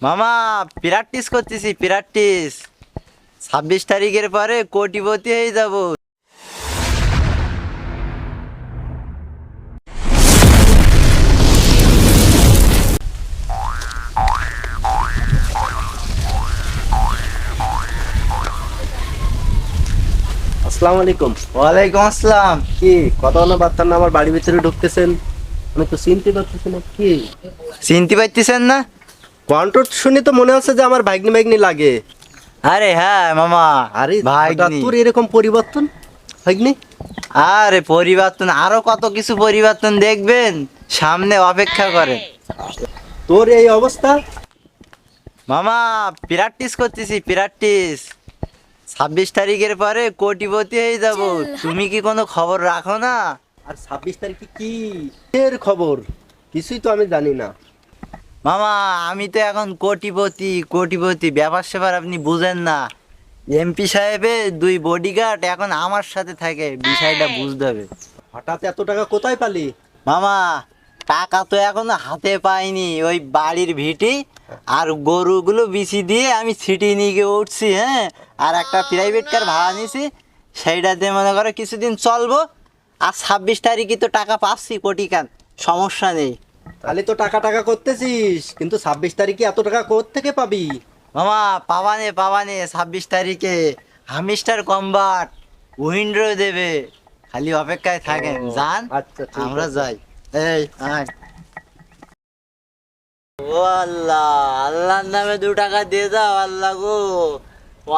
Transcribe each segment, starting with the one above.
মামা, প্র্যাকটিস করতেছি প্র্যাকটিস। 26 তারিখের পরে কোটিপতি হয়ে যাব। আসসালামু আলাইকুম। ওয়ালাইকুম আসসালাম। কি কথা না বার্তা না আমার বাড়ির ভিতরে ঢুকতেছেন, আমি তো চিনতে পারতেছি না। কি চিনতে পারতেছেন না? কণ্ঠ শুনে তো মনে হচ্ছে যে আমার ভাগ্নি ভাগ্নি লাগে। আরে হ্যাঁ মামা, আরে হঠাৎ ভাগ্নি। তোর এরকম পরিবর্তন ভাগ্নি? আরে পরিবর্তন, আরো কত কিছু পরিবর্তন দেখবেন, সামনে অপেক্ষা করেন। তোর এই অবস্থা? মামা, প্র্যাকটিস করতেছি প্র্যাকটিস। 26 তারিখের পরে কোটিপতি হয়ে যাব। তুমি কি কোনো খবর রাখো না? আর 26 তারিখে কি এর খবর? কিছুই তো আমি জানি না। মামা, আমি তো এখন কোটিপতি কোটিপতি, ব্যাপার স্যাপার আপনি বুঝেন না। এমপি সাহেবের 2 বডিগার্ড এখন আমার সাথে থাকে, বিষয়টা বুঝতে হবে। হঠাৎ এত টাকা কোথায় পালি? মামা, টাকা তো এখনো হাতে পাইনি, ওই বাড়ির ভিটি আর গরুগুলো বিচি দিয়ে আমি সিটি নিয়ে গিয়ে উঠছি। হ্যাঁ, আর একটা প্রাইভেট কার ভাড়া নিছি, সেইটাতে মনে করো কিছুদিন চলবো। আর 26 তারিখে তো টাকা পাচ্ছি কোটি কান, সমস্যা নেই। খালি তো টাকা টাকা করতেছিস, কিন্তু 26 তারিখে এত টাকা থেকে পাবি? মামা, পাবানে পাবানে 26 তারিখে হামিস্টার কম্বাট উইন্ডো দেবে, খালি অপেক্ষায় থাকেন। ও, যান, আচ্ছা, ঠিক আমরা আছে। যাই। এই আয়। ও আল্লাহ, আল্লাহর নামে 2 টাকা দিয়ে যাও আল্লাহ গো,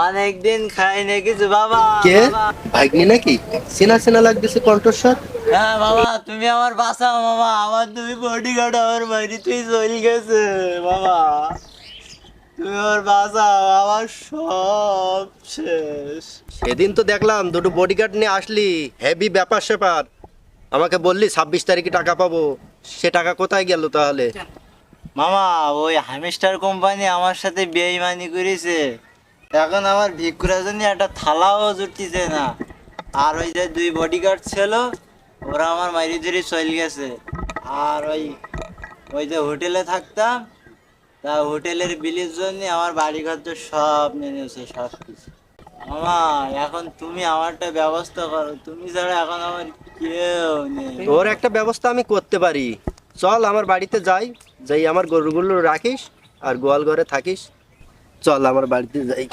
অনেকদিন খাই না কিছু বাবা। কে? বাবা। ভাগ্নি নাকি? চেনা চেনা লাগতেছে কণ্ঠস্বর। হ্যাঁ বাবা, তুমি আমার বাঁচাও বাবা, আমার তুমি বডিগার্ড আমার বাড়ি তুই চলে গেছে বাবা, তুমি আমার বাঁচাও, আমার সব শেষ। সেদিন তো দেখলাম দুটো বডিগার্ড নিয়ে আসলি, হেভি ব্যাপার স্যাপার। আমাকে বললি 26 তারিখে টাকা পাবো, সে টাকা কোথায় গেল তাহলে? মামা, ওই হামিস্টার কোম্পানি আমার সাথে বেইমানি করেছে, এখন আমার ভিক্ষুরা জন্য একটা থালাও জুটতেছে না। আর ওই যে 2 বডিগার্ড ছিল, ওরা আমার মাইরি ধরে চলে গেছে। আর ওই ওই যে হোটেলে থাকতাম, তা হোটেলের বিলের জন্য আমার বাড়িঘর তো সব নিয়ে নিয়েছে, সব কিছু। মামা, এখন তুমি আমারটা ব্যবস্থা করো, তুমি ছাড়া এখন আমার কেউ নেই। তোর একটা ব্যবস্থা আমি করতে পারি। চল আমার বাড়িতে যাই, যাই আমার গরুগুলো রাখিস আর গোয়াল ঘরে থাকিস। চল আমার বাড়িতে যাই।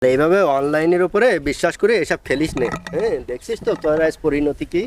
এইভাবে অনলাইনের উপরে বিশ্বাস করে এসব ফেলিস নে। হ্যাঁ, দেখছিস তো তোর আজ পরিণতি কি।